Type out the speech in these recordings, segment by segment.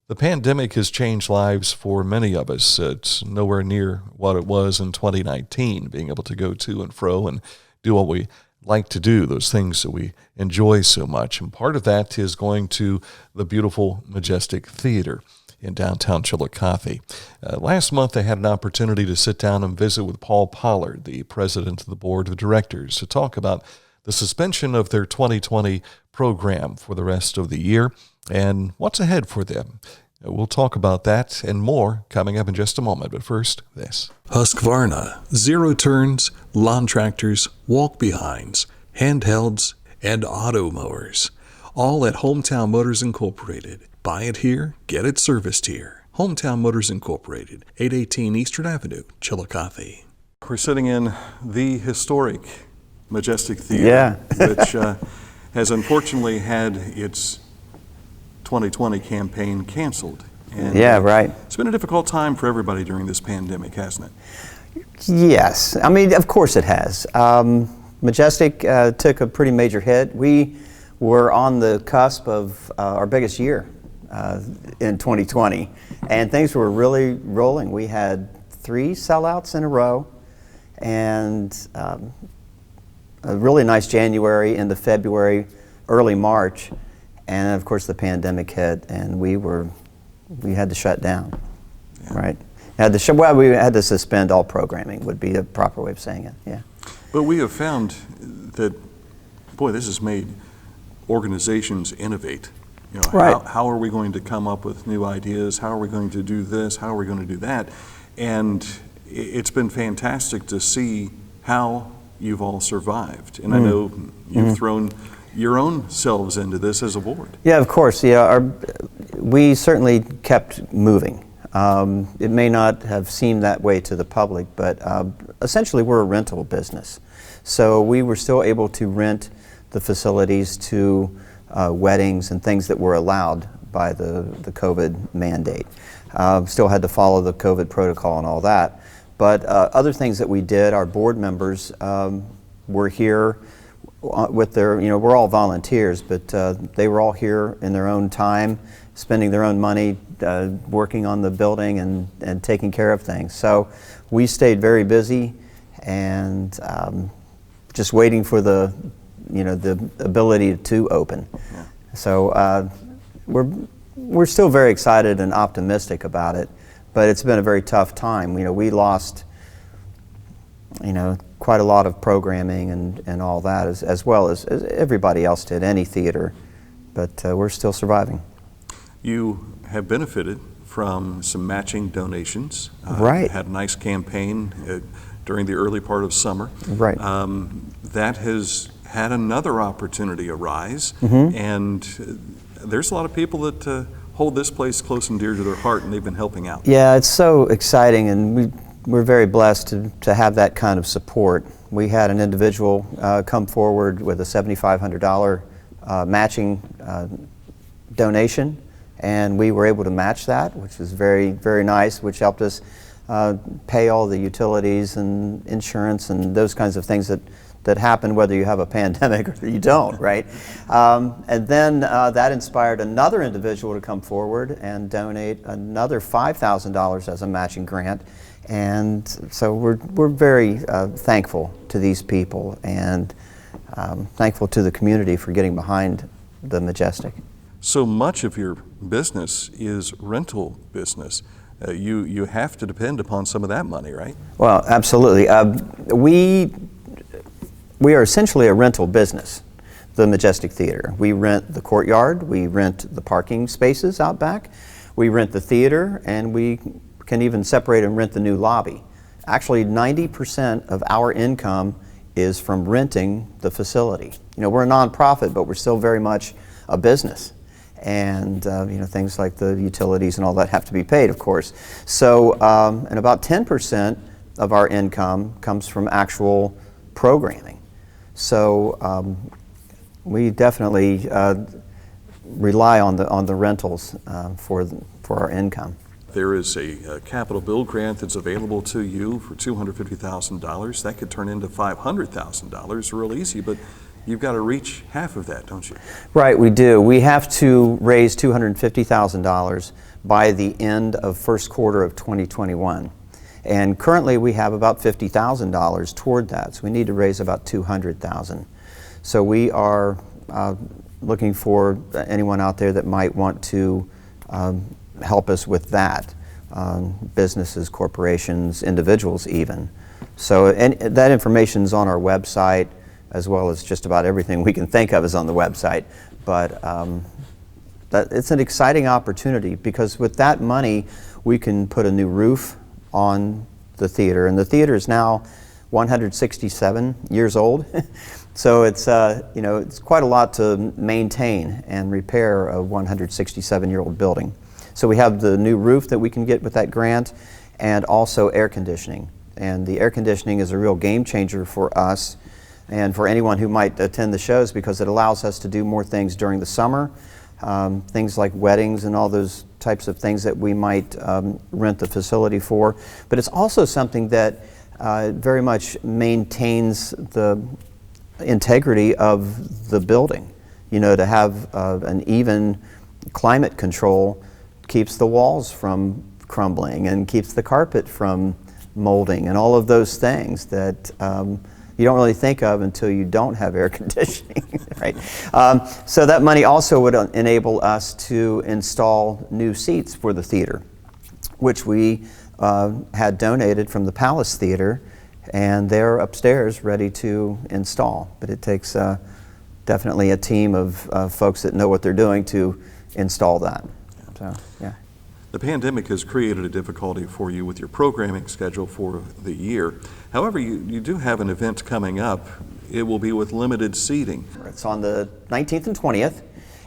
The pandemic has changed lives for many of us. It's nowhere near what it was in 2019, being able to go to and fro and do what we like to do, those things that we enjoy so much. And part of that is going to the beautiful Majestic Theater in downtown Chillicothe. Last month, I had an opportunity to sit down and visit with Paul Pollard, the president of the board of directors, to talk about the suspension of their 2020 program for the rest of the year and what's ahead for them. We'll talk about that and more coming up in just a moment. But first, this. Husqvarna, zero turns, lawn tractors, walk-behinds, handhelds, and auto mowers. All at Hometown Motors Incorporated. Buy it here, get it serviced here. Hometown Motors Incorporated, 818 Eastern Avenue, Chillicothe. We're sitting in the historic Majestic Theater, which has unfortunately had its 2020 campaign canceled. And, right. It's been a difficult time for everybody during this pandemic, hasn't it? Yes. I mean, of course it has. Majestic took a pretty major hit. We were on the cusp of our biggest year in 2020, and things were really rolling. We had 3 sellouts in a row, and a really nice January into February, early March. And of course the pandemic hit, and we had to shut down, right? We had to suspend all programming would be a proper way of saying it, yeah. But we have found that, boy, this has made organizations innovate. You know, right. How are we going to come up with new ideas? How are we going to do this? How are we going to do that? And it's been fantastic to see how you've all survived. And I know you've thrown your own selves into this as a board. Yeah, of course. Yeah, we certainly kept moving. It may not have seemed that way to the public, but essentially we're a rental business. So we were still able to rent the facilities to weddings and things that were allowed by the COVID mandate. Still had to follow the COVID protocol and all that. But other things that we did, our board members were here with their, we're all volunteers, but they were all here in their own time, spending their own money, working on the building and taking care of things. So we stayed very busy and just waiting for the ability to open. Yeah. So we're still very excited and optimistic about it, but it's been a very tough time. We lost, quite a lot of programming and all that, as well as everybody else did, any theater, but we're still surviving. You have benefited from some matching donations. Right. Had a nice campaign during the early part of summer. Right. That has had another opportunity arise, and there's a lot of people that hold this place close and dear to their heart, and they've been helping out. Yeah, it's so exciting, and we're very blessed to have that kind of support. We had an individual come forward with a $7,500 matching donation, and we were able to match that, which was very, very nice, which helped us pay all the utilities and insurance and those kinds of things that happen whether you have a pandemic or you don't, right? And then that inspired another individual to come forward and donate another $5,000 as a matching grant. And so we're very thankful to these people and thankful to the community for getting behind the Majestic. So much of your business is rental business. You have to depend upon some of that money, right? Well, absolutely. We are essentially a rental business, the Majestic Theater. We rent the courtyard, we rent the parking spaces out back, we rent the theater, and we can even separate and rent the new lobby. Actually, 90% of our income is from renting the facility. We're a nonprofit, but we're still very much a business. And things like the utilities and all that have to be paid, of course. So, and about 10% of our income comes from actual programming. So we definitely rely on the rentals for our income. There is a capital build grant that's available to you for $250,000. That could turn into $500,000 real easy, but you've got to reach half of that, don't you? Right, we do. We have to raise $250,000 by the end of first quarter of 2021. And currently we have about $50,000 toward that, so we need to raise about $200,000. So we are looking for anyone out there that might want to help us with that, businesses, corporations, individuals even. So and that information is on our website, as well as just about everything we can think of is on the website. But it's an exciting opportunity, because with that money we can put a new roof on the theater, and the theater is now 167 years old. So it's it's quite a lot to maintain and repair a 167-year-old building. So we have the new roof that we can get with that grant, and also air conditioning. And the air conditioning is a real game changer for us and for anyone who might attend the shows, because it allows us to do more things during the summer, things like weddings and all those types of things that we might rent the facility for. But it's also something that very much maintains the integrity of the building. You know, to have an even climate control keeps the walls from crumbling and keeps the carpet from molding and all of those things that you don't really think of until you don't have air conditioning, right? So that money also would enable us to install new seats for the theater, which we had donated from the Palace Theater, and they're upstairs ready to install. But it takes definitely a team of folks that know what they're doing to install that. So, yeah. The pandemic has created a difficulty for you with your programming schedule for the year. However, you do have an event coming up. It will be with limited seating. It's on the 19th and 20th,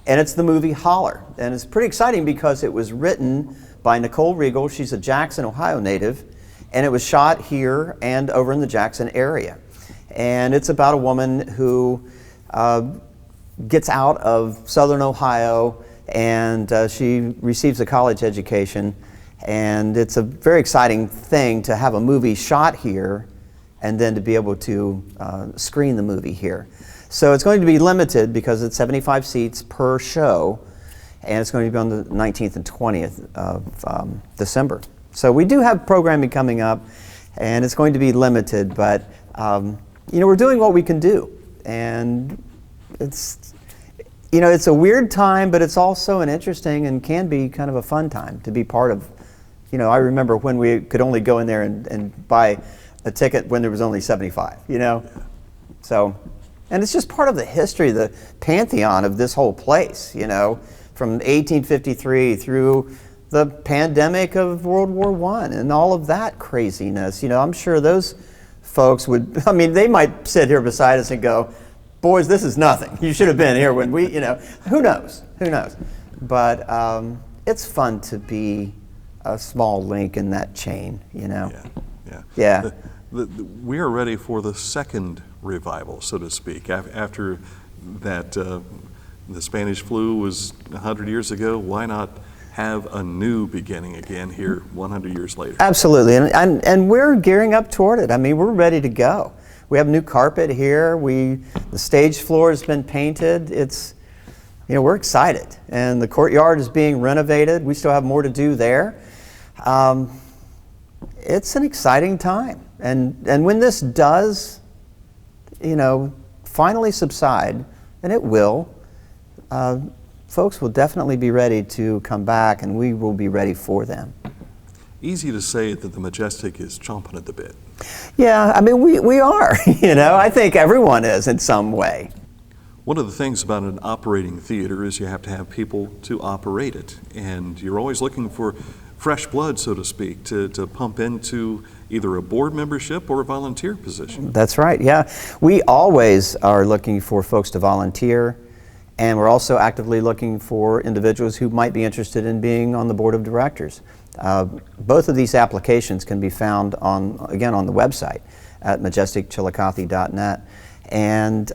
and it's the movie Holler. And it's pretty exciting because it was written by Nicole Regal. She's a Jackson, Ohio native, and it was shot here and over in the Jackson area. And it's about a woman who gets out of southern Ohio, and she receives a college education, and it's a very exciting thing to have a movie shot here and then to be able to screen the movie here. So it's going to be limited because it's 75 seats per show, and it's going to be on the 19th and 20th of December. So we do have programming coming up, and it's going to be limited, but we're doing what we can do, and it's a weird time, but it's also an interesting and can be kind of a fun time to be part of. I remember when we could only go in there and buy a ticket when there was only 75, So, and it's just part of the history, the pantheon of this whole place, from 1853 through the pandemic of World War I and all of that craziness. I'm sure those folks they might sit here beside us and go, boys, this is nothing. You should have been here when we, who knows? But it's fun to be a small link in that chain, Yeah. We are ready for the second revival, so to speak. After that, the Spanish flu was 100 years ago. Why not have a new beginning again here 100 years later? Absolutely, and we're gearing up toward it. We're ready to go. We have new carpet here. The stage floor has been painted. We're excited. And the courtyard is being renovated. We still have more to do there. It's an exciting time. And when this does, finally subside, and it will, folks will definitely be ready to come back, and we will be ready for them. Easy to say that the Majestic is chomping at the bit. Yeah, we are, I think everyone is in some way. One of the things about an operating theater is you have to have people to operate it, and you're always looking for fresh blood, so to speak, to pump into either a board membership or a volunteer position. That's right, yeah. We always are looking for folks to volunteer, and we're also actively looking for individuals who might be interested in being on the board of directors. Both of these applications can be found on the website at majesticchillicothe.net, and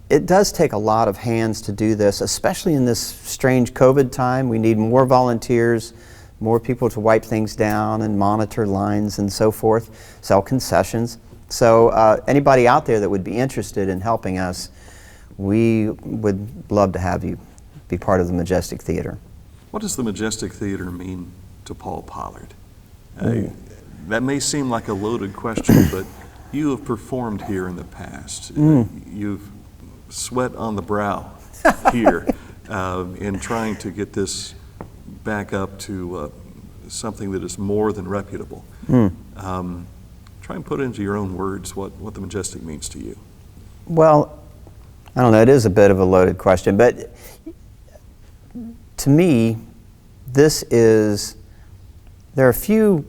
it does take a lot of hands to do this, especially in this strange COVID time. We need more volunteers, more people to wipe things down and monitor lines and so forth, sell concessions. So anybody out there that would be interested in helping us, we would love to have you be part of the Majestic Theater. What does the Majestic Theater mean to Paul Pollard? That may seem like a loaded question, but you have performed here in the past. You've sweat on the brow here in trying to get this back up to something that is more than reputable. Try and put into your own words what the Majestic means to you. Well, I don't know, it is a bit of a loaded question, but to me, there are a few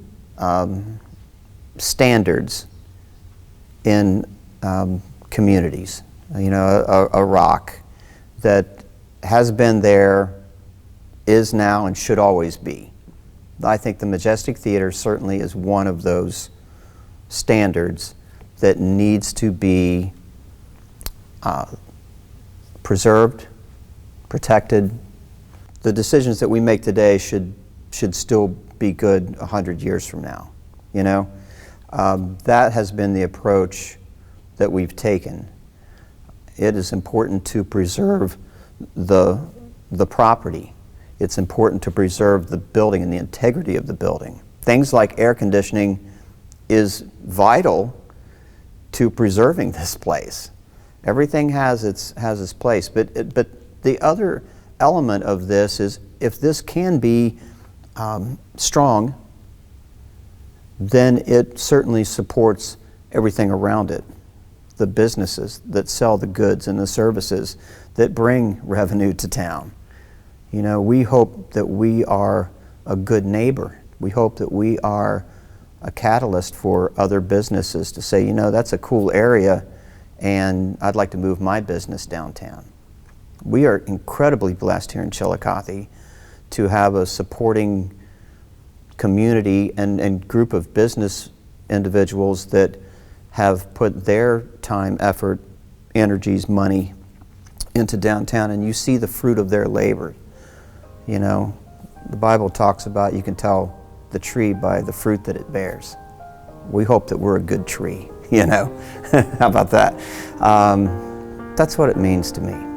standards in communities. You know, a rock that has been there, is now, and should always be. I think the Majestic Theater certainly is one of those standards that needs to be preserved, protected. The decisions that we make today should still be good 100 years from now. You know, that has been the approach that we've taken. It is important to preserve the property. It's important to preserve the building and the integrity of the building. Things like air conditioning is vital to preserving this place. Everything has its place, but the other element of this is if this can be strong, then it certainly supports everything around it. The businesses that sell the goods and the services that bring revenue to town. You know, we hope that we are a good neighbor. We hope that we are a catalyst for other businesses to say, you know, that's a cool area and I'd like to move my business downtown. We are incredibly blessed here in Chillicothe to have a supporting community and group of business individuals that have put their time, effort, energies, money into downtown, and you see the fruit of their labor. You know, the Bible talks about you can tell the tree by the fruit that it bears. We hope that we're a good tree, you know. How about that? That's what it means to me.